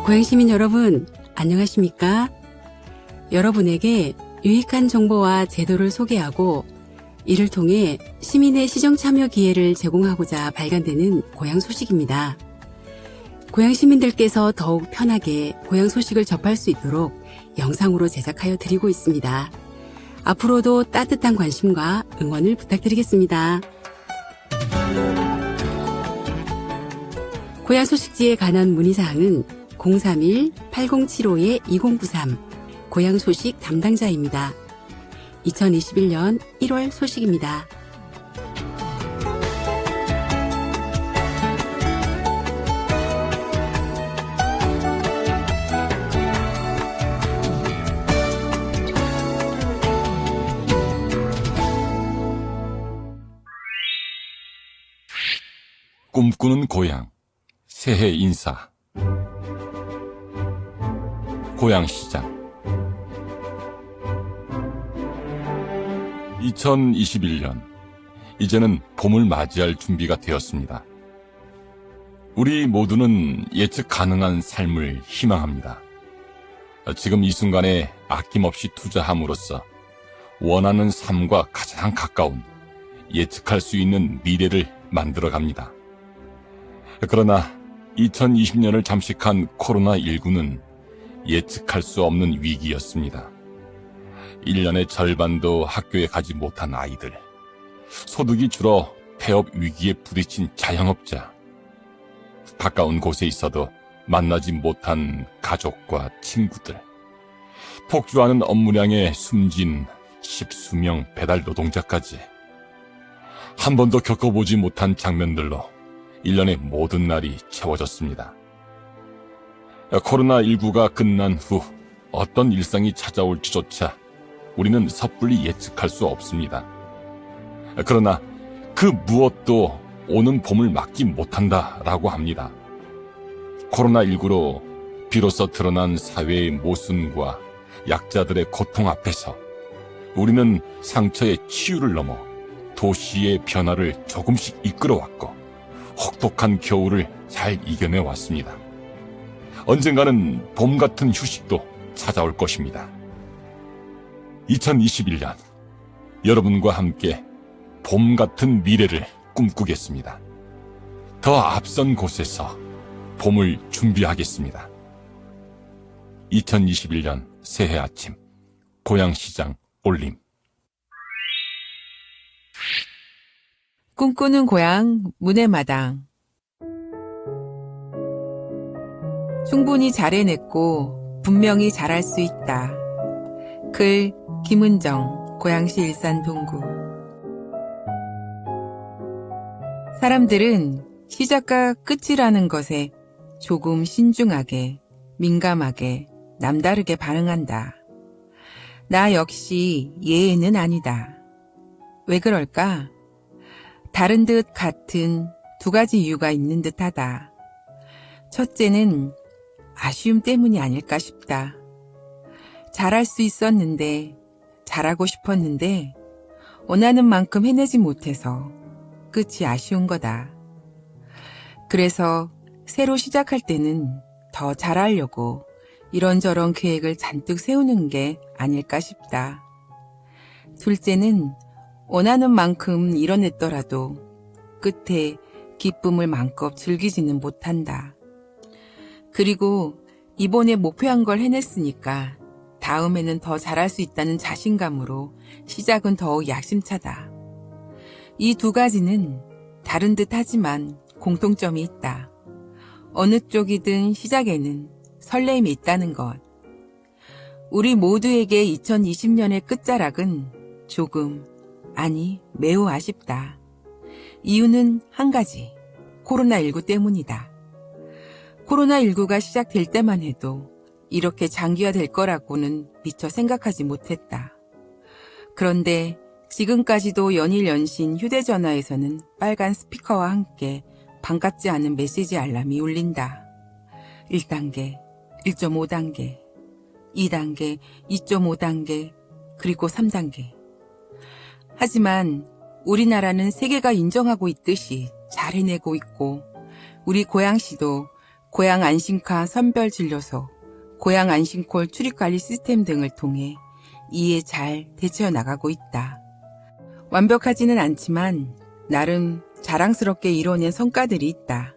고향시민 여러분, 안녕하십니까? 여러분에게 유익한 정보와 제도를 소개하고 이를 통해 시민의 시정 참여 기회를 제공하고자 발간되는 고향 소식입니다. 고향 시민들께서 더욱 편하게 고향 소식을 접할 수 있도록 영상으로 제작하여 드리고 있습니다. 앞으로도 따뜻한 관심과 응원을 부탁드리겠습니다. 고향 소식지에 관한 문의사항은 031-8075-2093 고향 소식 담당자입니다. 2021년 1월 소식입니다. 꿈꾸는 고향, 새해 인사. 고향시장. 2021년, 이제는 봄을 맞이할 준비가 되었습니다. 우리 모두는 예측 가능한 삶을 희망합니다. 지금 이 순간에 아낌없이 투자함으로써 원하는 삶과 가장 가까운 예측할 수 있는 미래를 만들어갑니다. 그러나 2020년을 잠식한 코로나19는 예측할 수 없는 위기였습니다. 1년의 절반도 학교에 가지 못한 아이들, 소득이 줄어 폐업 위기에 부딪힌 자영업자, 가까운 곳에 있어도 만나지 못한 가족과 친구들, 폭주하는 업무량에 숨진 십수명 배달 노동자까지 한 번도 겪어보지 못한 장면들로 1년의 모든 날이 채워졌습니다. 코로나19가 끝난 후 어떤 일상이 찾아올지조차 우리는 섣불리 예측할 수 없습니다. 그러나 그 무엇도 오는 봄을 막지 못한다라고 합니다. 코로나19로 비로소 드러난 사회의 모순과 약자들의 고통 앞에서 우리는 상처의 치유를 넘어 도시의 변화를 조금씩 이끌어왔고 혹독한 겨울을 잘 이겨내왔습니다. 언젠가는 봄 같은 휴식도 찾아올 것입니다. 2021년, 여러분과 함께 봄 같은 미래를 꿈꾸겠습니다. 더 앞선 곳에서 봄을 준비하겠습니다. 2021년 새해 아침, 고향시장 올림. 꿈꾸는 고향 문의 마당. 충분히 잘해냈고 분명히 잘할 수 있다. 글 김은정, 고양시 일산 동구. 사람들은 시작과 끝이라는 것에 조금 신중하게, 민감하게, 남다르게 반응한다. 나 역시 예외는 아니다. 왜 그럴까? 다른 듯 같은 두 가지 이유가 있는 듯하다. 첫째는 아쉬움 때문이 아닐까 싶다. 잘할 수 있었는데, 잘하고 싶었는데, 원하는 만큼 해내지 못해서 끝이 아쉬운 거다. 그래서 새로 시작할 때는 더 잘하려고 이런저런 계획을 잔뜩 세우는 게 아닐까 싶다. 둘째는 원하는 만큼 이뤄냈더라도 끝에 기쁨을 마음껏 즐기지는 못한다. 그리고 이번에 목표한 걸 해냈으니까 다음에는 더 잘할 수 있다는 자신감으로 시작은 더욱 야심차다. 이 두 가지는 다른 듯 하지만 공통점이 있다. 어느 쪽이든 시작에는 설렘이 있다는 것. 우리 모두에게 2020년의 끝자락은 조금, 아니 매우 아쉽다. 이유는 한 가지, 코로나19 때문이다. 코로나19가 시작될 때만 해도 이렇게 장기화될 거라고는 미처 생각하지 못했다. 그런데 지금까지도 연일 연신 휴대전화에서는 빨간 스피커와 함께 반갑지 않은 메시지 알람이 울린다. 1단계, 1.5단계, 2단계, 2.5단계, 그리고 3단계. 하지만 우리나라는 세계가 인정하고 있듯이 잘 해내고 있고 우리 고양시도 고양 안심카 선별진료소, 고양 안심콜 출입관리 시스템 등을 통해 이에 잘 대처해 나가고 있다. 완벽하지는 않지만 나름 자랑스럽게 이뤄낸 성과들이 있다.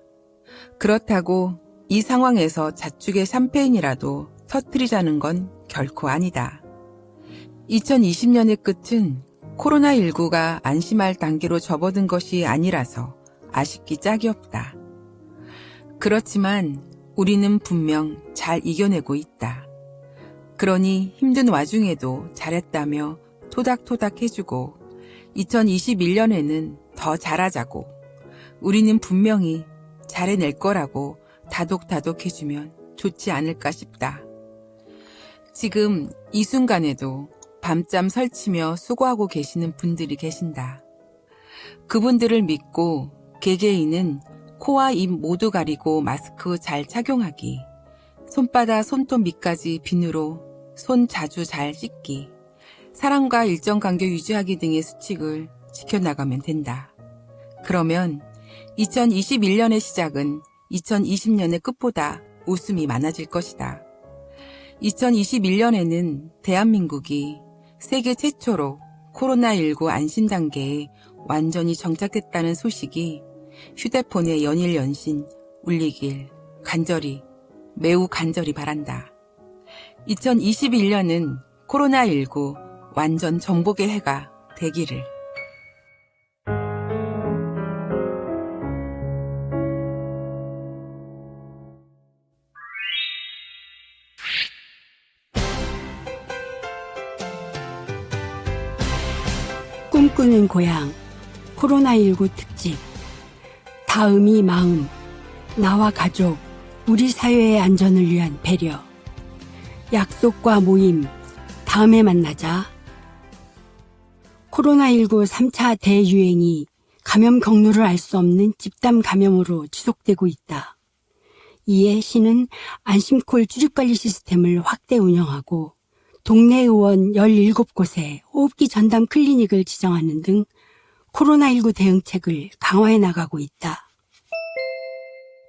그렇다고 이 상황에서 자축의 샴페인이라도 터뜨리자는 건 결코 아니다. 2020년의 끝은 코로나19가 안심할 단계로 접어든 것이 아니라서 아쉽기 짝이 없다. 그렇지만 우리는 분명 잘 이겨내고 있다. 그러니 힘든 와중에도 잘했다며 토닥토닥 해주고 2021년에는 더 잘하자고 우리는 분명히 잘해낼 거라고 다독다독 해주면 좋지 않을까 싶다. 지금 이 순간에도 밤잠 설치며 수고하고 계시는 분들이 계신다. 그분들을 믿고 개개인은 코와 입 모두 가리고 마스크 잘 착용하기, 손바닥 손톱 밑까지 비누로 손 자주 잘 씻기, 사람과 일정 간격 유지하기 등의 수칙을 지켜나가면 된다. 그러면 2021년의 시작은 2020년의 끝보다 웃음이 많아질 것이다. 2021년에는 대한민국이 세계 최초로 코로나19 안심 단계에 완전히 정착했다는 소식이 휴대폰에 연일 연신 울리길 간절히, 매우 간절히 바란다. 2021년은 코로나19 완전 정복의 해가 되기를. 꿈꾸는 고향 코로나19 특집 다음이 마음 나와 가족 우리 사회의 안전을 위한 배려 약속과 모임 다음에 만나자. 코로나19 3차 대유행이 감염 경로를 알 수 없는 집단 감염으로 지속되고 있다. 이에 시는 안심콜 출입관리 시스템을 확대 운영하고 동네 의원 17곳에 호흡기 전담 클리닉을 지정하는 등 코로나19 대응책을 강화해 나가고 있다.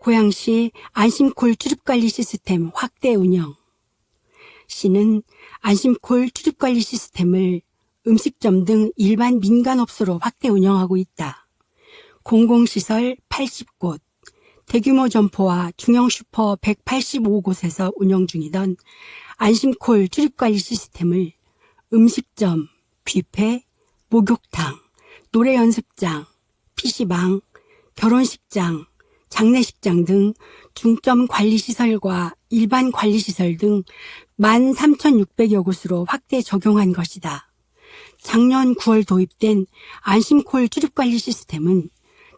고양시 안심콜 출입관리 시스템 확대 운영. 시는 안심콜 출입관리 시스템을 음식점 등 일반 민간업소로 확대 운영하고 있다. 공공시설 80곳, 대규모 점포와 중형 슈퍼 185곳에서 운영 중이던 안심콜 출입관리 시스템을 음식점, 뷔페, 목욕탕, 노래 연습장, PC방, 결혼식장, 장례식장 등 중점 관리시설과 일반 관리시설 등 13,600여 곳으로 확대 적용한 것이다. 작년 9월 도입된 안심콜 출입관리 시스템은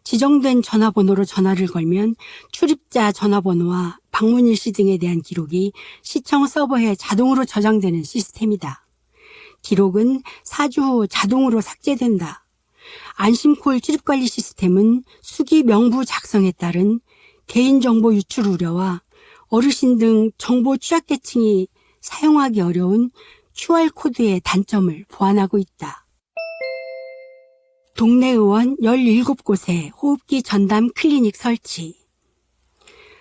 지정된 전화번호로 전화를 걸면 출입자 전화번호와 방문 일시 등에 대한 기록이 시청 서버에 자동으로 저장되는 시스템이다. 기록은 4주 후 자동으로 삭제된다. 안심콜 출입관리 시스템은 수기 명부 작성에 따른 개인정보 유출 우려와 어르신 등 정보 취약계층이 사용하기 어려운 QR코드의 단점을 보완하고 있다. 동네 의원 17곳에 호흡기 전담 클리닉 설치.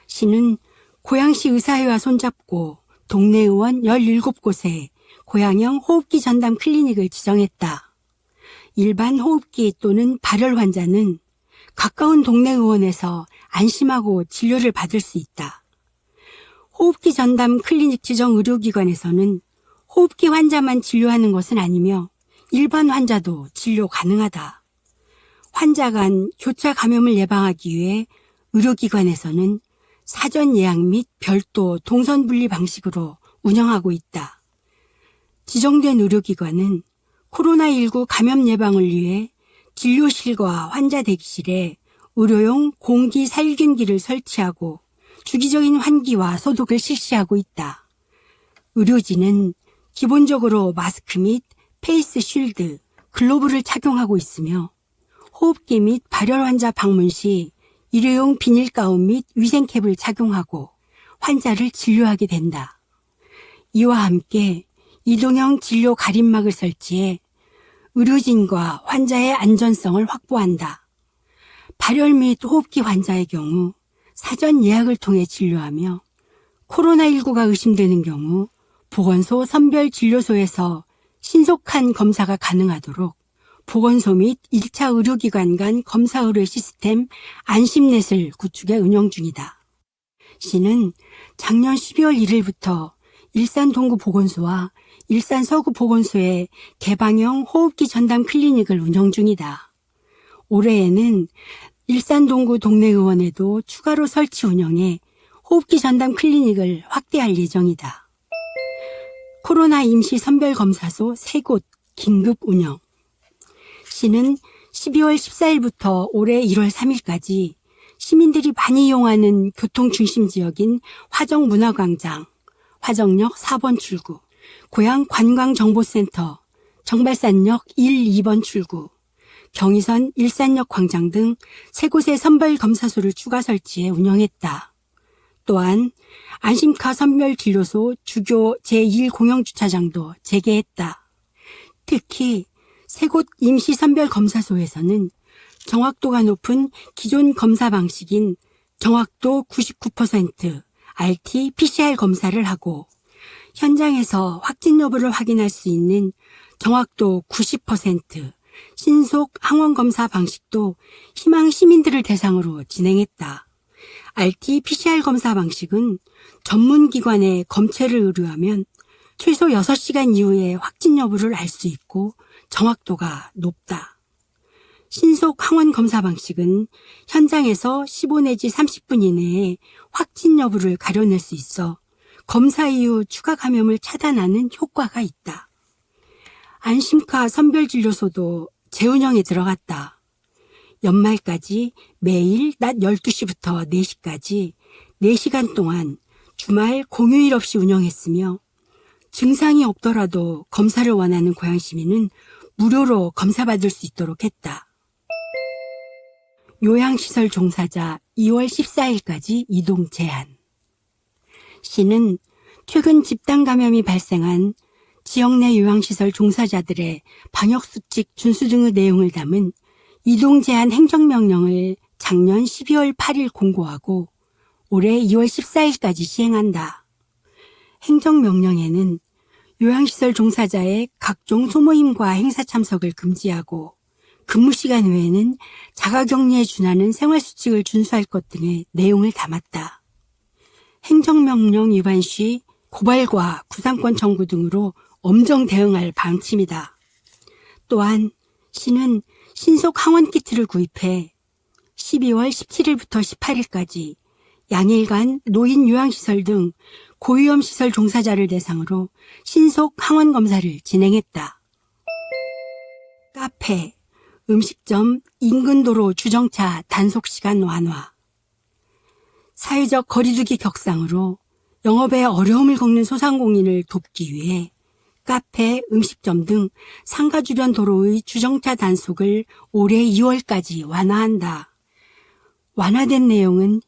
시는 고양시 의사회와 손잡고 동네 의원 17곳에 고양형 호흡기 전담 클리닉을 지정했다. 일반 호흡기 또는 발열 환자는 가까운 동네 의원에서 안심하고 진료를 받을 수 있다. 호흡기 전담 클리닉 지정 의료기관에서는 호흡기 환자만 진료하는 것은 아니며 일반 환자도 진료 가능하다. 환자 간 교차 감염을 예방하기 위해 의료기관에서는 사전 예약 및 별도 동선 분리 방식으로 운영하고 있다. 지정된 의료기관은 코로나19 감염 예방을 위해 진료실과 환자 대기실에 의료용 공기 살균기를 설치하고 주기적인 환기와 소독을 실시하고 있다. 의료진은 기본적으로 마스크 및 페이스 쉴드, 글로브를 착용하고 있으며 호흡기 및 발열 환자 방문 시 일회용 비닐가운 및 위생캡을 착용하고 환자를 진료하게 된다. 이와 함께 이동형 진료 가림막을 설치해 의료진과 환자의 안전성을 확보한다. 발열 및 호흡기 환자의 경우 사전 예약을 통해 진료하며 코로나19가 의심되는 경우 보건소 선별진료소에서 신속한 검사가 가능하도록 보건소 및 1차 의료기관 간 검사 의뢰 시스템 안심넷을 구축해 운영 중이다. 시는 작년 12월 1일부터 일산 동구 보건소와 일산 서구 보건소에 개방형 호흡기 전담 클리닉을 운영 중이다. 올해에는 일산 동구 동네의원에도 추가로 설치 운영해 호흡기 전담 클리닉을 확대할 예정이다. 코로나 임시 선별검사소 3곳 긴급 운영. 시는 12월 14일부터 올해 1월 3일까지 시민들이 많이 이용하는 교통중심 지역인 화정문화광장, 화정역 4번 출구, 고양관광정보센터, 정발산역 1, 2번 출구, 경의선 일산역 광장 등 3곳의 선별검사소를 추가 설치해 운영했다. 또한 안심카 선별진료소 주교 제1공영주차장도 재개했다. 특히 3곳 임시선별검사소에서는 정확도가 높은 기존 검사 방식인 정확도 99% RT-PCR 검사를 하고 현장에서 확진 여부를 확인할 수 있는 정확도 90% 신속 항원검사 방식도 희망 시민들을 대상으로 진행했다. RT-PCR 검사 방식은 전문기관에 검체를 의뢰하면 최소 6시간 이후에 확진 여부를 알 수 있고 정확도가 높다. 신속 항원 검사 방식은 현장에서 15 내지 30분 이내에 확진 여부를 가려낼 수 있어 검사 이후 추가 감염을 차단하는 효과가 있다. 안심카 선별진료소도 재운영에 들어갔다. 연말까지 매일 낮 12시부터 4시까지 4시간 동안 주말 공휴일 없이 운영했으며 증상이 없더라도 검사를 원하는 고양 시민은 무료로 검사받을 수 있도록 했다. 요양시설 종사자 2월 14일까지 이동 제한. 시는 최근 집단 감염이 발생한 지역 내 요양시설 종사자들의 방역수칙 준수 등의 내용을 담은 이동 제한 행정명령을 작년 12월 8일 공고하고 올해 2월 14일까지 시행한다. 행정명령에는 요양시설 종사자의 각종 소모임과 행사 참석을 금지하고 근무시간 외에는 자가격리에 준하는 생활수칙을 준수할 것 등의 내용을 담았다. 행정명령 위반 시 고발과 구상권 청구 등으로 엄정 대응할 방침이다. 또한 시는 신속 항원키트를 구입해 12월 17일부터 18일까지 양일간 노인 요양시설 등 고위험시설 종사자를 대상으로 신속 항원 검사를 진행했다. 카페, 음식점, 인근 도로 주정차 단속시간 완화. 사회적 거리두기 격상으로 영업에 어려움을 겪는 소상공인을 돕기 위해 카페, 음식점 등 상가 주변 도로의 주정차 단속을 올해 2월까지 완화한다. 완화된 내용은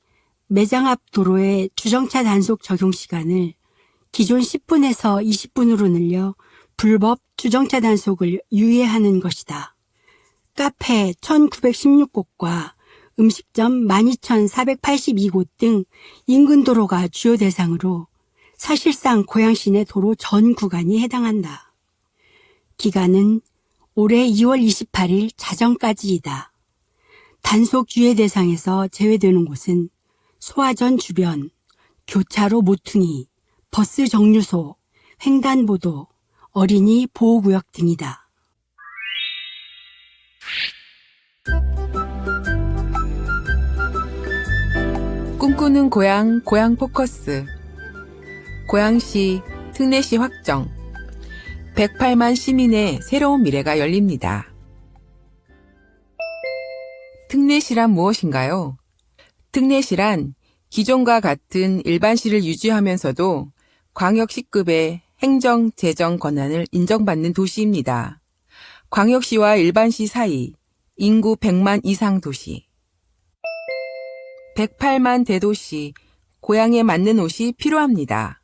매장 앞 도로의 주정차 단속 적용 시간을 기존 10분에서 20분으로 늘려 불법 주정차 단속을 유예하는 것이다. 카페 1916곳과 음식점 12,482곳 등 인근 도로가 주요 대상으로 사실상 고양시 내 도로 전 구간이 해당한다. 기간은 올해 2월 28일 자정까지이다. 단속 유예 대상에서 제외되는 곳은 소화전 주변, 교차로 모퉁이, 버스 정류소, 횡단보도, 어린이 보호구역 등이다. 꿈꾸는 고향, 고향 포커스. 고양시, 특례시 확정. 108만 시민의 새로운 미래가 열립니다. 특례시란 무엇인가요? 특례시란 기존과 같은 일반시를 유지하면서도 광역시급의 행정, 재정 권한을 인정받는 도시입니다. 광역시와 일반시 사이, 인구 100만 이상 도시. 108만 대도시, 고향에 맞는 옷이 필요합니다.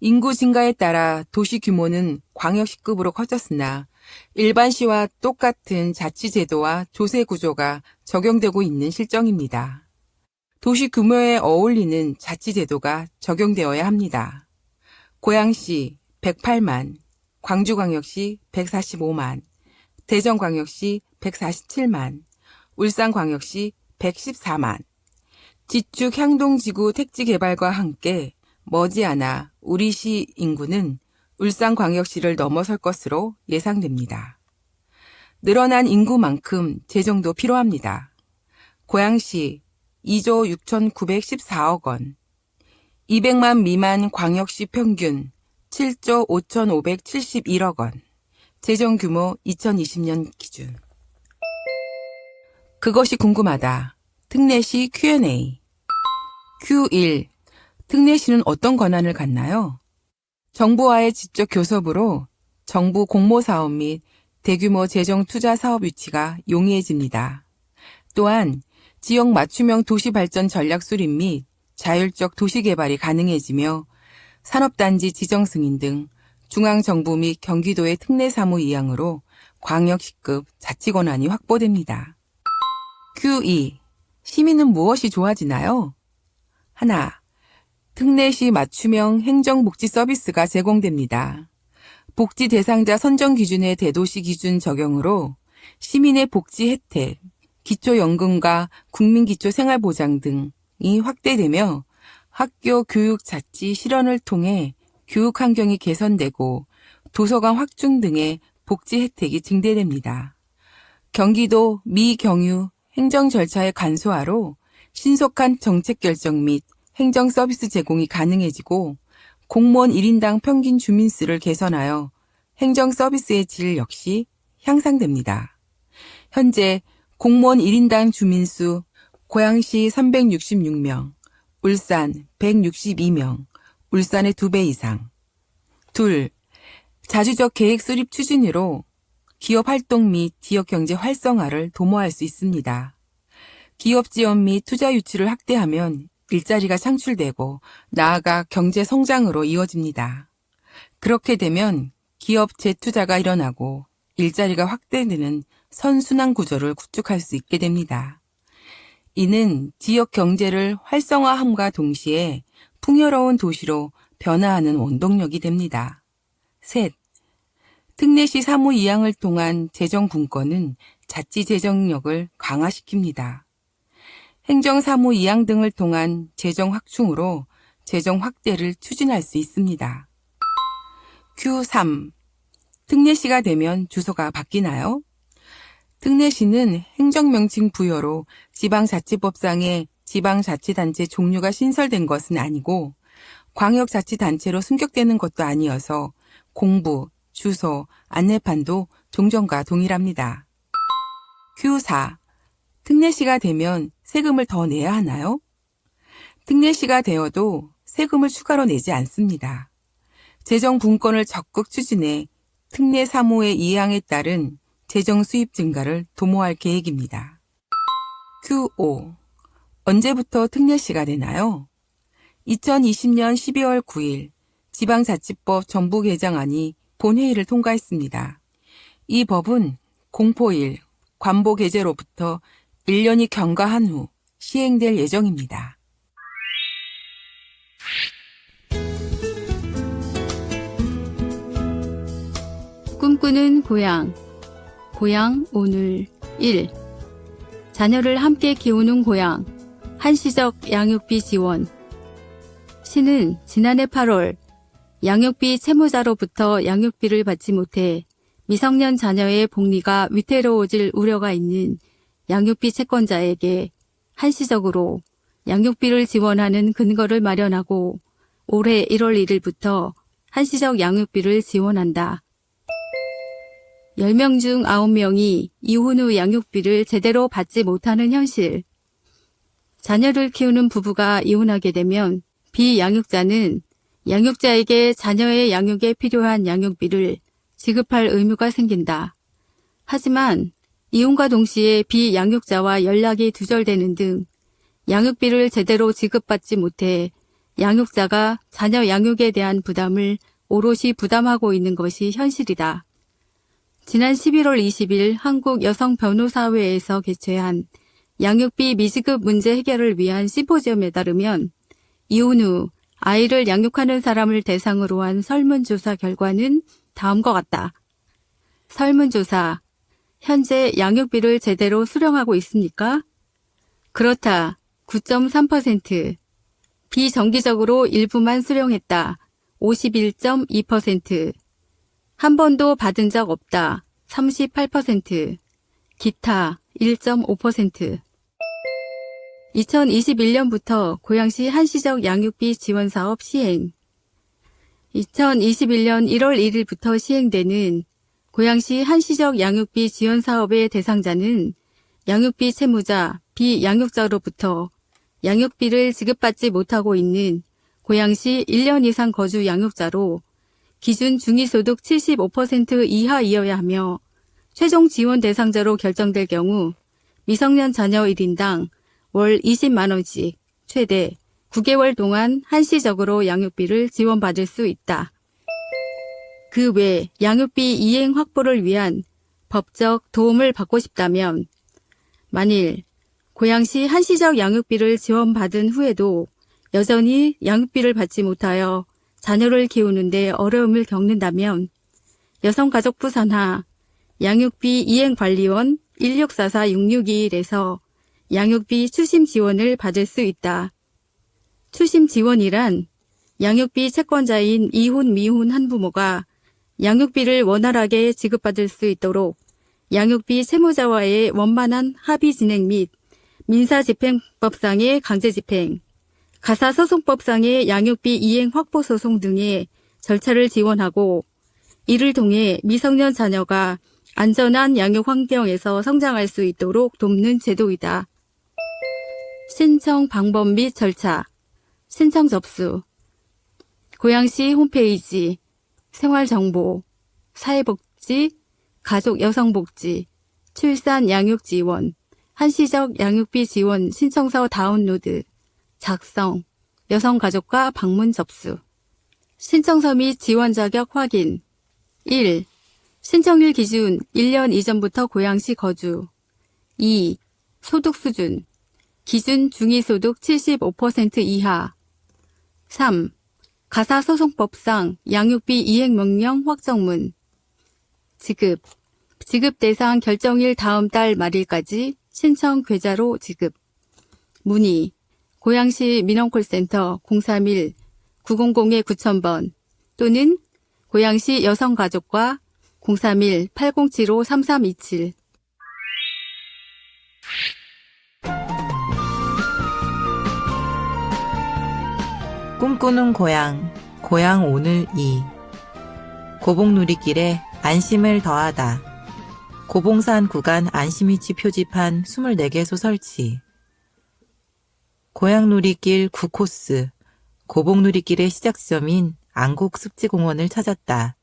인구 증가에 따라 도시 규모는 광역시급으로 커졌으나 일반시와 똑같은 자치제도와 조세 구조가 적용되고 있는 실정입니다. 도시 규모에 어울리는 자치제도가 적용되어야 합니다. 고양시 108만, 광주광역시 145만, 대전광역시 147만, 울산광역시 114만. 지축 향동지구 택지 개발과 함께 머지않아 우리 시 인구는 울산광역시를 넘어설 것으로 예상됩니다. 늘어난 인구만큼 재정도 필요합니다. 고양시 2조 6,914억 원, 200만 미만 광역시 평균 7조 5,571억 원, 재정 규모 2020년 기준. 그것이 궁금하다. 특례시 Q&A. Q1. 특례시는 어떤 권한을 갖나요? 정부와의 직접 교섭으로 정부 공모사업 및 대규모 재정 투자 사업 유치가 용이해집니다. 또한 지역 맞춤형 도시발전 전략 수립 및 자율적 도시개발이 가능해지며 산업단지 지정 승인 등 중앙정부 및 경기도의 특례사무 이양으로 광역시급 자치권한이 확보됩니다. Q2. 시민은 무엇이 좋아지나요? 하나. 특례시 맞춤형 행정복지 서비스가 제공됩니다. 복지 대상자 선정 기준의 대도시 기준 적용으로 시민의 복지 혜택, 기초연금과 국민기초생활보장 등이 확대되며 학교 교육 자치 실현을 통해 교육 환경이 개선되고 도서관 확충 등의 복지 혜택이 증대됩니다. 경기도 미경유 행정 절차의 간소화로 신속한 정책 결정 및 행정 서비스 제공이 가능해지고 공무원 1인당 평균 주민수를 개선하여 행정 서비스의 질 역시 향상됩니다. 현재 공무원 1인당 주민수 고양시 366명, 울산 162명, 울산의 2배 이상. 둘, 자주적 계획 수립 추진으로 기업 활동 및 지역 경제 활성화를 도모할 수 있습니다. 기업 지원 및 투자 유치를 확대하면 일자리가 창출되고 나아가 경제 성장으로 이어집니다. 그렇게 되면 기업 재투자가 일어나고 일자리가 확대되는 선순환 구조를 구축할 수 있게 됩니다. 이는 지역 경제를 활성화함과 동시에 풍요로운 도시로 변화하는 원동력이 됩니다. 셋, 특례시 사무 이양을 통한 재정 분권은 자치 재정력을 강화시킵니다. 행정사무 이양 등을 통한 재정 확충으로 재정 확대를 추진할 수 있습니다. Q3. 특례시가 되면 주소가 바뀌나요? 특례시는 행정명칭 부여로 지방자치법상에 지방자치단체 종류가 신설된 것은 아니고 광역자치단체로 승격되는 것도 아니어서 공부, 주소, 안내판도 종전과 동일합니다. Q4. 특례시가 되면 세금을 더 내야 하나요? 특례시가 되어도 세금을 추가로 내지 않습니다. 재정 분권을 적극 추진해 특례 사무의 이양에 따른 재정 수입 증가를 도모할 계획입니다. Q5. 언제부터 특례시가 되나요? 2020년 12월 9일 지방자치법 전부 개정안이 본회의를 통과했습니다. 이 법은 공포일, 관보 개제로부터 1년이 경과한 후 시행될 예정입니다. 꿈꾸는 고향. 고향 오늘 1. 자녀를 함께 키우는 고향. 한시적 양육비 지원. 시는 지난해 8월 양육비 채무자로부터 양육비를 받지 못해 미성년 자녀의 복리가 위태로워질 우려가 있는 양육비 채권자에게 한시적으로 양육비를 지원하는 근거를 마련하고 올해 1월 1일부터 한시적 양육비를 지원한다. 10명 중 9명이 이혼 후 양육비를 제대로 받지 못하는 현실. 자녀를 키우는 부부가 이혼하게 되면 비양육자는 양육자에게 자녀의 양육에 필요한 양육비를 지급할 의무가 생긴다. 하지만 이혼과 동시에 비양육자와 연락이 두절되는 등 양육비를 제대로 지급받지 못해 양육자가 자녀 양육에 대한 부담을 오롯이 부담하고 있는 것이 현실이다. 지난 11월 20일 한국여성변호사회에서 개최한 양육비 미지급 문제 해결을 위한 심포지엄에 따르면 이혼 후 아이를 양육하는 사람을 대상으로 한 설문조사 결과는 다음과 같다. 설문조사. 현재 양육비를 제대로 수령하고 있습니까? 그렇다. 9.3%. 비정기적으로 일부만 수령했다. 51.2%. 한 번도 받은 적 없다. 38%. 기타 1.5%. 2021년부터 고양시 한시적 양육비 지원 사업 시행. 2021년 1월 1일부터 시행되는 고양시 한시적 양육비 지원 사업의 대상자는 양육비 채무자, 비양육자로부터 양육비를 지급받지 못하고 있는 고양시 1년 이상 거주 양육자로 기준 중위소득 75% 이하이어야 하며 최종 지원 대상자로 결정될 경우 미성년 자녀 1인당 월 20만 원씩 최대 9개월 동안 한시적으로 양육비를 지원받을 수 있다. 그 외 양육비 이행 확보를 위한 법적 도움을 받고 싶다면 만일 고양시 한시적 양육비를 지원받은 후에도 여전히 양육비를 받지 못하여 자녀를 키우는데 어려움을 겪는다면 여성가족부 산하 양육비 이행관리원 1644-6621에서 양육비 추심 지원을 받을 수 있다. 추심 지원이란 양육비 채권자인 이혼, 미혼 한부모가 양육비를 원활하게 지급받을 수 있도록 양육비 채무자와의 원만한 합의 진행 및 민사집행법상의 강제집행, 가사소송법상의 양육비 이행 확보 소송 등의 절차를 지원하고 이를 통해 미성년 자녀가 안전한 양육 환경에서 성장할 수 있도록 돕는 제도이다. 신청 방법 및 절차, 신청 접수, 고양시 홈페이지, 생활정보, 사회복지, 가족여성복지, 출산 양육 지원, 한시적 양육비 지원 신청서 다운로드, 작성, 여성가족과 방문 접수. 신청서 및 지원 자격 확인. 1. 신청일 기준 1년 이전부터 고양시 거주. 2. 소득 수준. 기준 중위소득 75% 이하. 3. 가사소송법상 양육비 이행명령 확정문. 지급. 지급 대상 결정일 다음 달 말일까지 신청 계좌로 지급. 문의. 고양시 민원콜센터 031-900-9000번 또는 고양시 여성가족과 031-8075-3327. 꿈꾸는 고향, 고향 오늘 2. 고봉누리길에 안심을 더하다. 고봉산 구간 안심위치 표지판 24개소 설치. 고향누리길 9코스, 고봉누리길의 시작점인 안곡습지공원을 찾았다.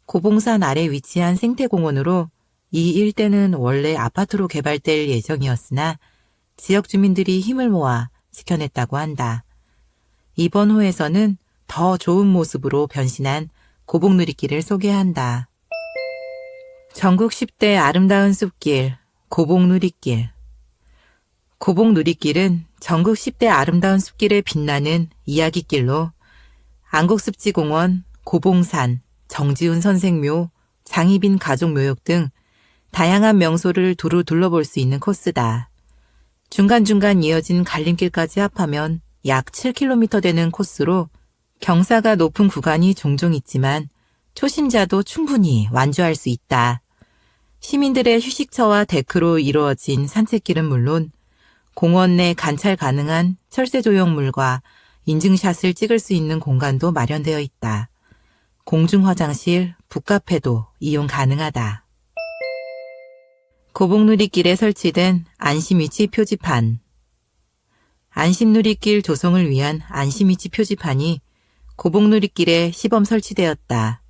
고봉산 아래 위치한 생태공원으로 이 일대는 원래 아파트로 개발될 예정이었으나 지역 주민들이 힘을 모아 지켜냈다고 한다. 이번 호에서는 더 좋은 모습으로 변신한 고봉누리길을 소개한다. 전국 10대 아름다운 숲길, 고봉누리길. 고봉누리길은 전국 10대 아름다운 숲길에 빛나는 이야기길로 안곡습지공원, 고봉산, 정지훈 선생묘, 장희빈 가족묘역 등 다양한 명소를 두루 둘러볼 수 있는 코스다. 중간중간 이어진 갈림길까지 합하면 약 7km 되는 코스로 경사가 높은 구간이 종종 있지만 초심자도 충분히 완주할 수 있다. 시민들의 휴식처와 데크로 이루어진 산책길은 물론 공원 내 관찰 가능한 철새 조형물과 인증샷을 찍을 수 있는 공간도 마련되어 있다. 공중 화장실, 북카페도 이용 가능하다. 고봉누리길에 설치된 안심위치 표지판. 안심누리길 조성을 위한 안심위치 표지판이 고봉누리길에 시범 설치되었다.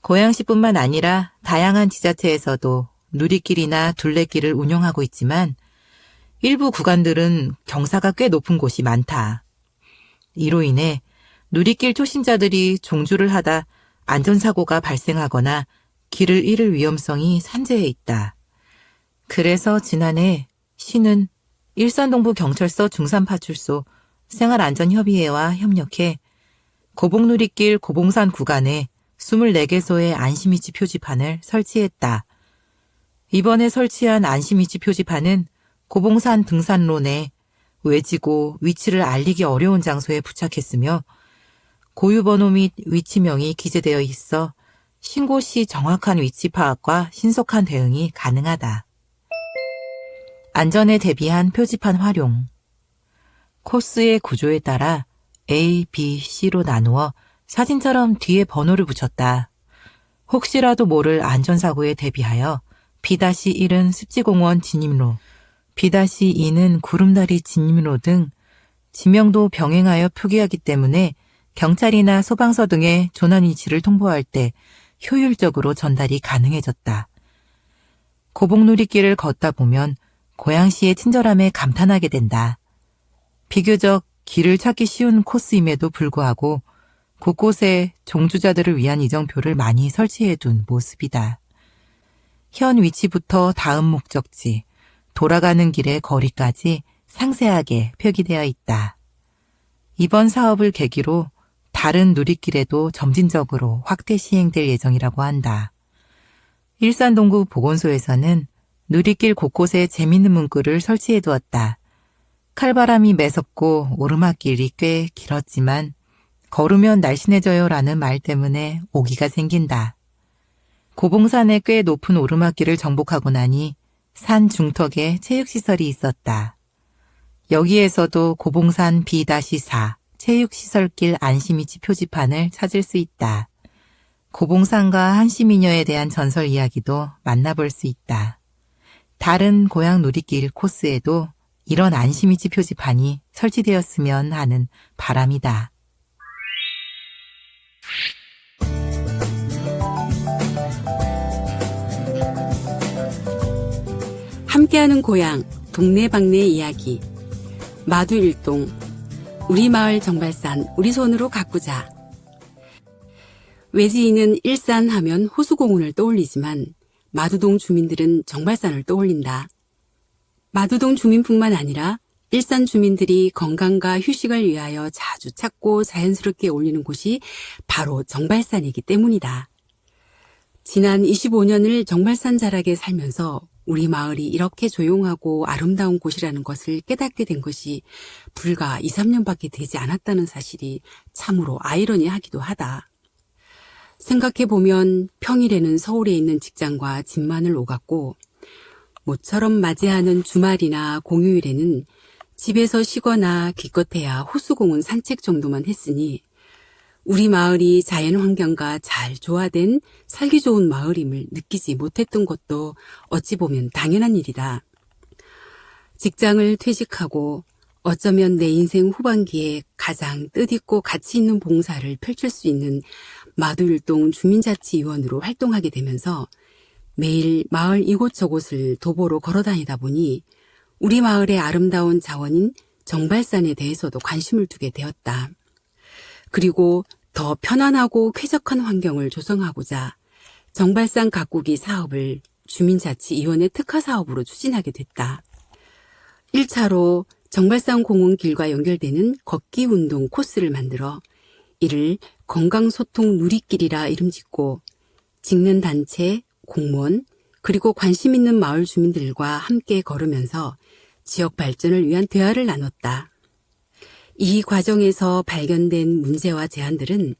고양시뿐만 아니라 다양한 지자체에서도 누리길이나 둘레길을 운영하고 있지만 일부 구간들은 경사가 꽤 높은 곳이 많다. 이로 인해 누리길 초심자들이 종주를 하다 안전사고가 발생하거나 길을 잃을 위험성이 산재해 있다. 그래서 지난해 시는 일산동부경찰서 중산파출소 생활안전협의회와 협력해 고봉누리길 고봉산 구간에 24개소의 안심위치 표지판을 설치했다. 이번에 설치한 안심위치 표지판은 고봉산 등산로 내 외지고 위치를 알리기 어려운 장소에 부착했으며 고유번호 및 위치명이 기재되어 있어 신고 시 정확한 위치 파악과 신속한 대응이 가능하다. 안전에 대비한 표지판 활용. 코스의 구조에 따라 A, B, C로 나누어 사진처럼 뒤에 번호를 붙였다. 혹시라도 모를 안전사고에 대비하여 B-1은 습지공원 진입로, B-2는 구름다리 진입로 등 지명도 병행하여 표기하기 때문에 경찰이나 소방서 등의 조난 위치를 통보할 때 효율적으로 전달이 가능해졌다. 고봉누리길을 걷다 보면 고양시의 친절함에 감탄하게 된다. 비교적 길을 찾기 쉬운 코스임에도 불구하고 곳곳에 종주자들을 위한 이정표를 많이 설치해둔 모습이다. 현 위치부터 다음 목적지, 돌아가는 길의 거리까지 상세하게 표기되어 있다. 이번 사업을 계기로 다른 누리길에도 점진적으로 확대 시행될 예정이라고 한다. 일산동구 보건소에서는 누리길 곳곳에 재밌는 문구를 설치해 두었다. 칼바람이 매섭고 오르막길이 꽤 길었지만 걸으면 날씬해져요라는 말 때문에 오기가 생긴다. 고봉산의 꽤 높은 오르막길을 정복하고 나니 산 중턱에 체육시설이 있었다. 여기에서도 고봉산 B-4 체육시설길 안심위치 표지판을 찾을 수 있다. 고봉산과 한시미녀에 대한 전설 이야기도 만나볼 수 있다. 다른 고향 누리길 코스에도 이런 안심위치 표지판이 설치되었으면 하는 바람이다. 함께하는 고향, 동네방네 이야기. 마두일동, 우리 마을 정발산, 우리 손으로 가꾸자. 외지인은 일산 하면 호수공원을 떠올리지만 마두동 주민들은 정발산을 떠올린다. 마두동 주민뿐만 아니라 일산 주민들이 건강과 휴식을 위하여 자주 찾고 자연스럽게 올리는 곳이 바로 정발산이기 때문이다. 지난 25년을 정발산 자락에 살면서 우리 마을이 이렇게 조용하고 아름다운 곳이라는 것을 깨닫게 된 것이 불과 2, 3년밖에 되지 않았다는 사실이 참으로 아이러니하기도 하다. 생각해보면 평일에는 서울에 있는 직장과 집만을 오갔고 모처럼 맞이하는 주말이나 공휴일에는 집에서 쉬거나 기껏해야 호수공원 산책 정도만 했으니 우리 마을이 자연환경과 잘 조화된 살기 좋은 마을임을 느끼지 못했던 것도 어찌 보면 당연한 일이다. 직장을 퇴직하고 어쩌면 내 인생 후반기에 가장 뜻있고 가치 있는 봉사를 펼칠 수 있는 마두일동 주민자치위원으로 활동하게 되면서 매일 마을 이곳저곳을 도보로 걸어다니다 보니 우리 마을의 아름다운 자원인 정발산에 대해서도 관심을 두게 되었다. 그리고 더 편안하고 쾌적한 환경을 조성하고자 정발산 가꾸기 사업을 주민자치위원회 특화사업으로 추진하게 됐다. 1차로 정발산 공원길과 연결되는 걷기운동 코스를 만들어 이를 건강소통 누리길이라 이름짓고 직능 단체, 공무원, 그리고 관심 있는 마을 주민들과 함께 걸으면서 지역 발전을 위한 대화를 나눴다. 이 과정에서 발견된 문제와 제안들은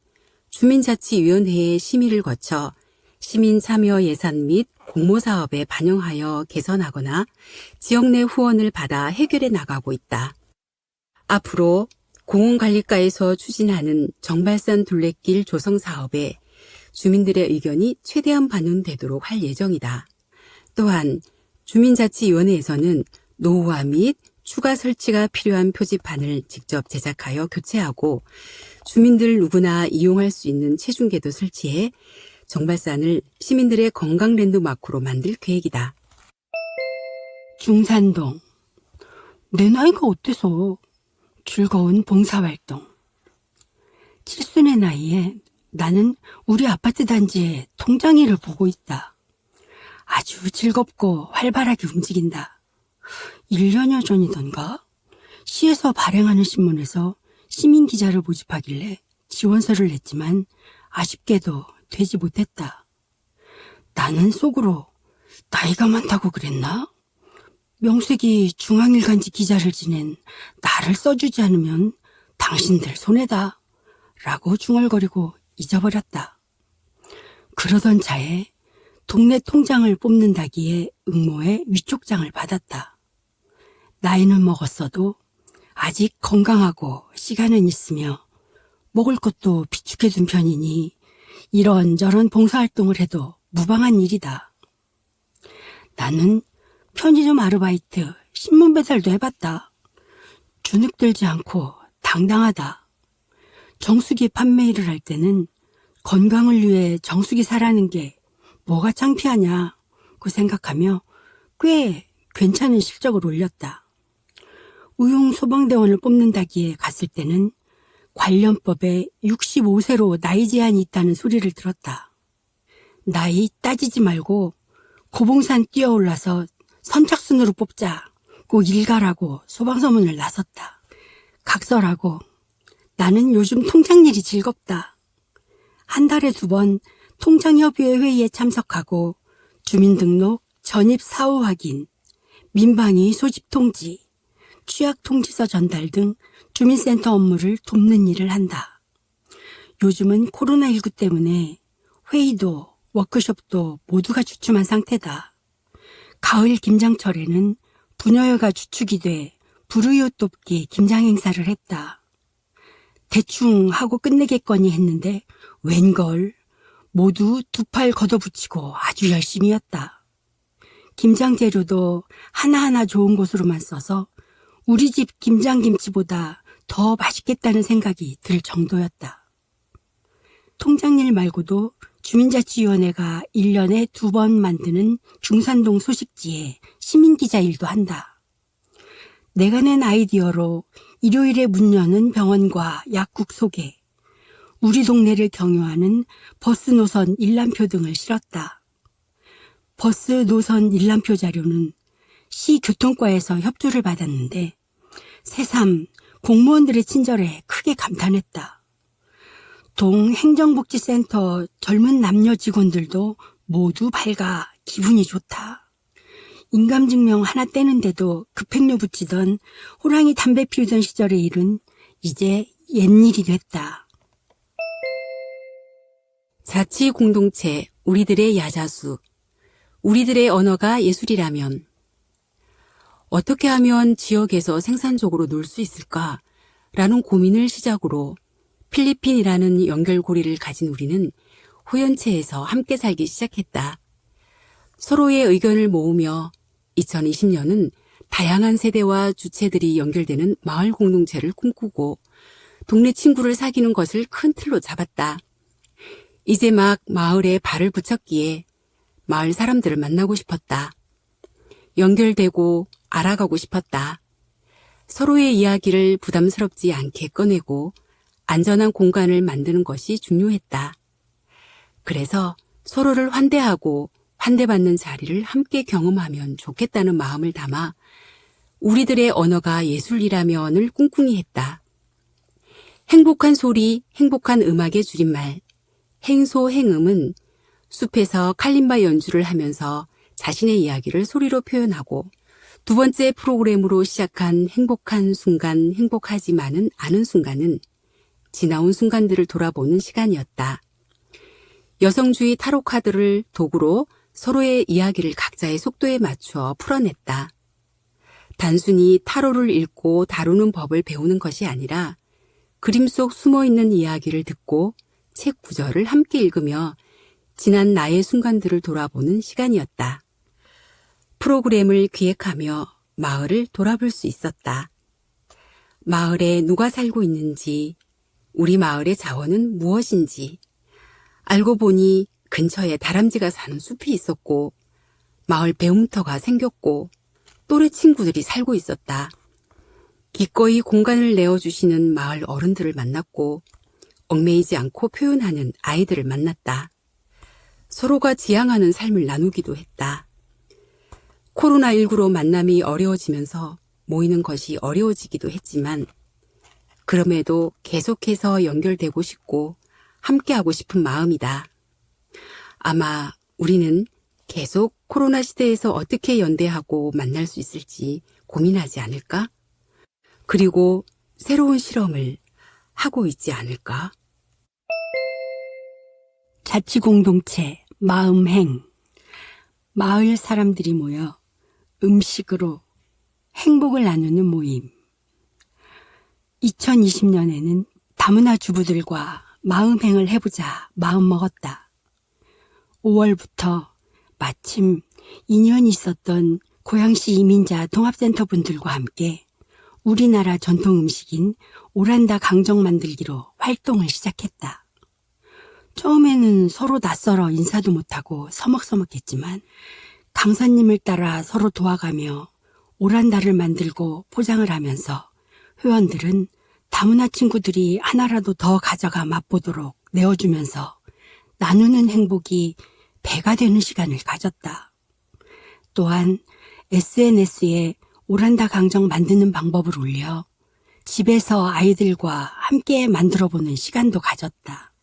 주민자치위원회의 심의를 거쳐 시민 참여 예산 및 공모사업에 반영하여 개선하거나 지역 내 후원을 받아 해결해 나가고 있다. 앞으로 공원관리과에서 추진하는 정발산 둘레길 조성 사업에 주민들의 의견이 최대한 반영되도록 할 예정이다. 또한 주민자치위원회에서는 노후화 및 추가 설치가 필요한 표지판을 직접 제작하여 교체하고 주민들 누구나 이용할 수 있는 체중계도 설치해 정발산을 시민들의 건강 랜드마크로 만들 계획이다. 중산동. 내 나이가 어때서 즐거운 봉사활동. 칠순의 나이에 나는 우리 아파트 단지의 통장일을 보고 있다. 아주 즐겁고 활발하게 움직인다. 1년여 전이던가 시에서 발행하는 신문에서 시민 기자를 모집하길래 지원서를 냈지만 아쉽게도 되지 못했다. 나는 속으로 나이가 많다고 그랬나? 명색이 중앙일간지 기자를 지낸 나를 써주지 않으면 당신들 손해다 라고 중얼거리고 잊어버렸다. 그러던 차에 동네 통장을 뽑는다기에 응모에 위촉장을 받았다. 나이는 먹었어도 아직 건강하고 시간은 있으며 먹을 것도 비축해둔 편이니 이런저런 봉사활동을 해도 무방한 일이다. 나는 편의점 아르바이트, 신문 배달도 해봤다. 주눅들지 않고 당당하다. 정수기 판매 일을 할 때는 건강을 위해 정수기 사라는 게 뭐가 창피하냐고 생각하며 꽤 괜찮은 실적을 올렸다. 의용 소방대원을 뽑는다기에 갔을 때는 관련법에 65세로 나이 제한이 있다는 소리를 들었다. 나이 따지지 말고 고봉산 뛰어올라서 선착순으로 뽑자고 일가라고 소방서문을 나섰다. 각설하고 나는 요즘 통장 일이 즐겁다. 한 달에 2번 통장협의회 회의에 참석하고 주민등록, 전입 사후 확인, 민방위 소집 통지, 취약 통지서 전달 등 주민센터 업무를 돕는 일을 한다. 요즘은 코로나19 때문에 회의도 워크숍도 모두가 주춤한 상태다. 가을 김장철에는 부녀회가 주축이 돼 불우이웃 돕기 김장 행사를 했다. 대충 하고 끝내겠거니 했는데 웬걸 모두 2팔 걷어붙이고 아주 열심히였다. 김장 재료도 하나하나 좋은 곳으로만 써서 우리 집 김장김치보다 더 맛있겠다는 생각이 들 정도였다. 통장일 말고도 주민자치위원회가 1년에 2번 만드는 중산동 소식지에 시민기자 일도 한다. 내가 낸 아이디어로 일요일에 문 여는 병원과 약국 소개, 우리 동네를 경유하는 버스 노선 일람표 등을 실었다. 버스 노선 일람표 자료는 시 교통과에서 협조를 받았는데 새삼 공무원들의 친절에 크게 감탄했다. 동 행정복지센터 젊은 남녀 직원들도 모두 밝아 기분이 좋다. 인감증명 하나 떼는데도 급행료 붙이던 호랑이 담배 피우던 시절의 일은 이제 옛일이 됐다. 자치공동체 우리들의 야자수, 우리들의 언어가 예술이라면 어떻게 하면 지역에서 생산적으로 놀 수 있을까라는 고민을 시작으로 필리핀이라는 연결고리를 가진 우리는 호연체에서 함께 살기 시작했다. 서로의 의견을 모으며 2020년은 다양한 세대와 주체들이 연결되는 마을 공동체를 꿈꾸고 동네 친구를 사귀는 것을 큰 틀로 잡았다. 이제 막 마을에 발을 붙였기에 마을 사람들을 만나고 싶었다. 연결되고 알아가고 싶었다. 서로의 이야기를 부담스럽지 않게 꺼내고 안전한 공간을 만드는 것이 중요했다. 그래서 서로를 환대하고 환대받는 자리를 함께 경험하면 좋겠다는 마음을 담아 우리들의 언어가 예술이라면을 꿍꿍이 했다. 행복한 소리, 행복한 음악의 줄임말 행소행음은 숲에서 칼림바 연주를 하면서 자신의 이야기를 소리로 표현하고 2번째 프로그램으로 시작한 행복한 순간, 행복하지만은 않은 순간은 지나온 순간들을 돌아보는 시간이었다. 여성주의 타로 카드를 도구로 서로의 이야기를 각자의 속도에 맞추어 풀어냈다. 단순히 타로를 읽고 다루는 법을 배우는 것이 아니라 그림 속 숨어있는 이야기를 듣고 책 구절을 함께 읽으며 지난 나의 순간들을 돌아보는 시간이었다. 프로그램을 기획하며 마을을 돌아볼 수 있었다. 마을에 누가 살고 있는지, 우리 마을의 자원은 무엇인지, 알고 보니 근처에 다람쥐가 사는 숲이 있었고, 마을 배움터가 생겼고, 또래 친구들이 살고 있었다. 기꺼이 공간을 내어주시는 마을 어른들을 만났고, 얽매이지 않고 표현하는 아이들을 만났다. 서로가 지향하는 삶을 나누기도 했다. 코로나19로 만남이 어려워지면서 모이는 것이 어려워지기도 했지만 그럼에도 계속해서 연결되고 싶고 함께하고 싶은 마음이다. 아마 우리는 계속 코로나 시대에서 어떻게 연대하고 만날 수 있을지 고민하지 않을까? 그리고 새로운 실험을 하고 있지 않을까? 자치공동체 마음행. 마을 사람들이 모여 음식으로 행복을 나누는 모임. 2020년에는 다문화 주부들과 마음행을 해보자 마음 먹었다. 5월부터 마침 인연이 있었던 고양시 이민자 통합센터 분들과 함께 우리나라 전통 음식인 오란다 강정 만들기로 활동을 시작했다. 처음에는 서로 낯설어 인사도 못하고 서먹서먹했지만 강사님을 따라 서로 도와가며 오란다를 만들고 포장을 하면서 회원들은 다문화 친구들이 하나라도 더 가져가 맛보도록 내어주면서 나누는 행복이 배가 되는 시간을 가졌다. 또한 SNS에 오란다 강정 만드는 방법을 올려 집에서 아이들과 함께 만들어보는 시간도 가졌다.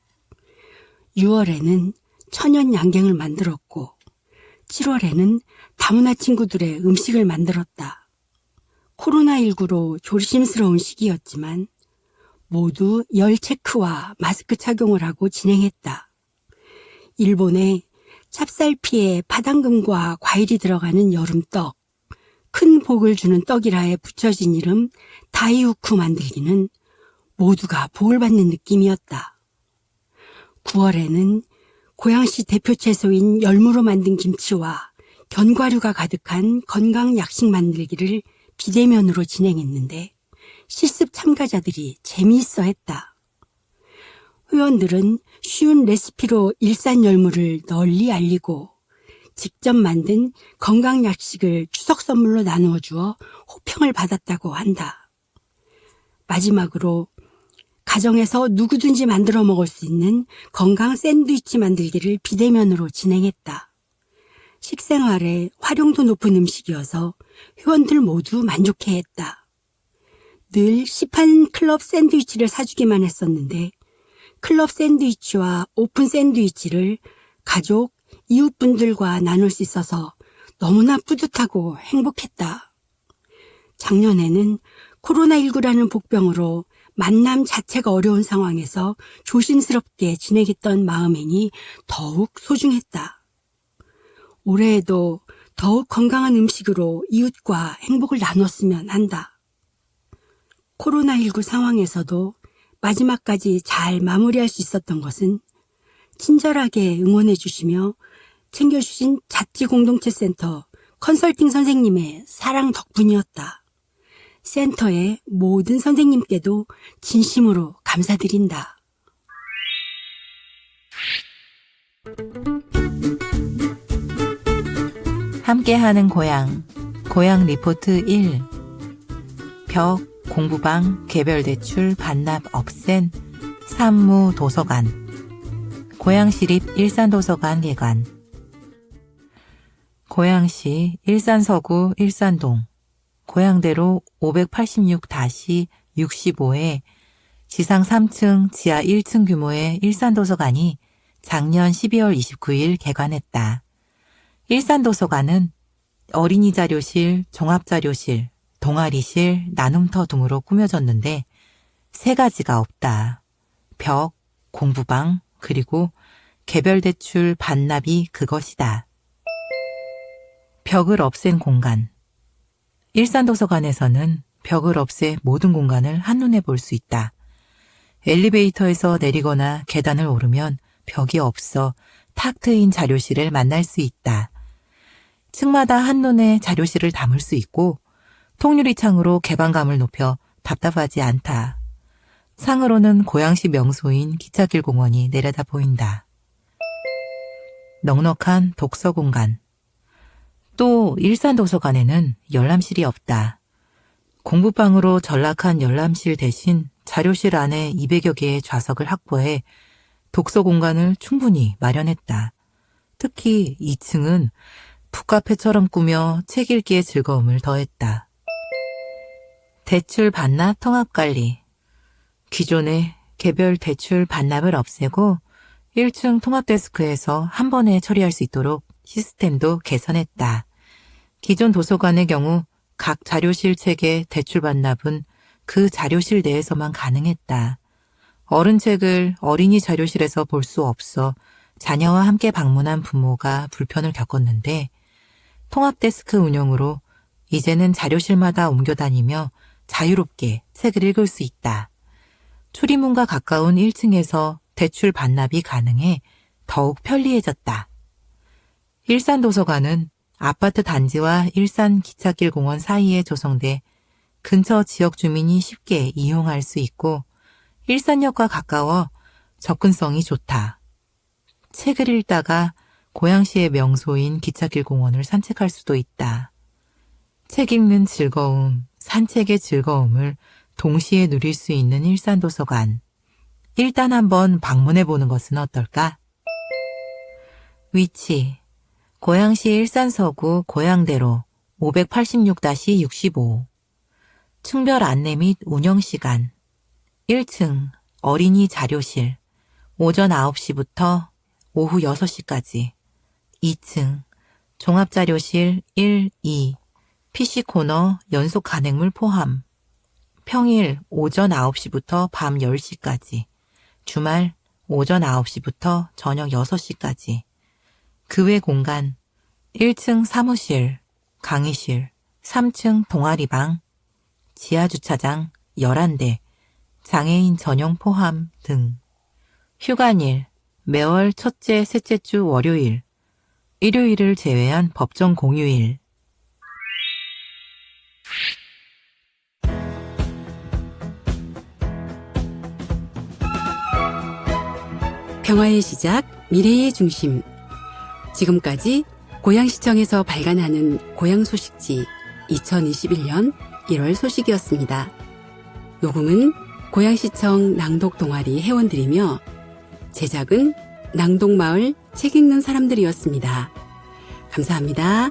6월에는 천연 양갱을 만들었고 7월에는 다문화 친구들의 음식을 만들었다. 코로나19로 조심스러운 시기였지만 모두 열 체크와 마스크 착용을 하고 진행했다. 일본의 찹쌀피에 파당금과 과일이 들어가는 여름떡, 큰 복을 주는 떡이라에 붙여진 이름 다이우쿠 만들기는 모두가 복을 받는 느낌이었다. 9월에는 고양시 대표 채소인 열무로 만든 김치와 견과류가 가득한 건강 약식 만들기를 비대면으로 진행했는데 실습 참가자들이 재미있어 했다. 회원들은 쉬운 레시피로 일산 열무를 널리 알리고 직접 만든 건강 약식을 추석 선물로 나누어 주어 호평을 받았다고 한다. 마지막으로 가정에서 누구든지 만들어 먹을 수 있는 건강 샌드위치 만들기를 비대면으로 진행했다. 식생활에 활용도 높은 음식이어서 회원들 모두 만족해했다. 늘 시판 클럽 샌드위치를 사주기만 했었는데 클럽 샌드위치와 오픈 샌드위치를 가족, 이웃분들과 나눌 수 있어서 너무나 뿌듯하고 행복했다. 작년에는 코로나19라는 복병으로 만남 자체가 어려운 상황에서 조심스럽게 진행했던 마음행이 더욱 소중했다. 올해에도 더욱 건강한 음식으로 이웃과 행복을 나눴으면 한다. 코로나19 상황에서도 마지막까지 잘 마무리할 수 있었던 것은 친절하게 응원해 주시며 챙겨주신 자치공동체센터 컨설팅 선생님의 사랑 덕분이었다. 센터의 모든 선생님께도 진심으로 감사드린다. 함께하는 고향 리포트 1. 벽, 공부방, 개별대출, 반납 없앤, 산무 도서관, 고양시립 일산도서관 개관. 고양시 일산서구 일산동 고양대로 586-65에 지상 3층, 지하 1층 규모의 일산도서관이 작년 12월 29일 개관했다. 일산도서관은 어린이 자료실, 종합자료실, 동아리실, 나눔터 등으로 꾸며졌는데 세 가지가 없다. 벽, 공부방, 그리고 개별대출 반납이 그것이다. 벽을 없앤 공간. 일산도서관에서는 벽을 없애 모든 공간을 한눈에 볼 수 있다. 엘리베이터에서 내리거나 계단을 오르면 벽이 없어 탁 트인 자료실을 만날 수 있다. 층마다 한눈에 자료실을 담을 수 있고 통유리 창으로 개방감을 높여 답답하지 않다. 상으로는 고양시 명소인 기찻길 공원이 내려다 보인다. 넉넉한 독서 공간. 또 일산도서관에는 열람실이 없다. 공부방으로 전락한 열람실 대신 자료실 안에 200여 개의 좌석을 확보해 독서 공간을 충분히 마련했다. 특히 2층은 북카페처럼 꾸며 책 읽기의 즐거움을 더했다. 대출 반납 통합관리. 기존의 개별 대출 반납을 없애고 1층 통합데스크에서 한 번에 처리할 수 있도록 시스템도 개선했다. 기존 도서관의 경우 각 자료실 책의 대출 반납은 그 자료실 내에서만 가능했다. 어른 책을 어린이 자료실에서 볼 수 없어 자녀와 함께 방문한 부모가 불편을 겪었는데 통합데스크 운영으로 이제는 자료실마다 옮겨 다니며 자유롭게 책을 읽을 수 있다. 출입문과 가까운 1층에서 대출 반납이 가능해 더욱 편리해졌다. 일산도서관은 아파트 단지와 일산 기찻길 공원 사이에 조성돼 근처 지역 주민이 쉽게 이용할 수 있고 일산역과 가까워 접근성이 좋다. 책을 읽다가 고양시의 명소인 기찻길 공원을 산책할 수도 있다. 책 읽는 즐거움, 산책의 즐거움을 동시에 누릴 수 있는 일산도서관. 일단 한번 방문해보는 것은 어떨까? 위치. 고양시 일산서구 고양대로 586-65. 층별 안내 및 운영시간. 1층 어린이 자료실. 오전 9시부터 오후 6시까지. 2층 종합자료실 1, 2. PC코너 연속 간행물 포함. 평일 오전 9시부터 밤 10시까지. 주말 오전 9시부터 저녁 6시까지. 그 외 공간 1층 사무실, 강의실, 3층 동아리방, 지하주차장 11대, 장애인 전용 포함 등. 휴관일 매월 첫째, 셋째 주 월요일, 일요일을 제외한 법정 공휴일. 평화의 시작, 미래의 중심. 지금까지 고양시청에서 발간하는 고양 소식지 2021년 1월 소식이었습니다. 녹음은 고양시청 낭독 동아리 회원들이며 제작은 낭독마을 책 읽는 사람들이었습니다. 감사합니다.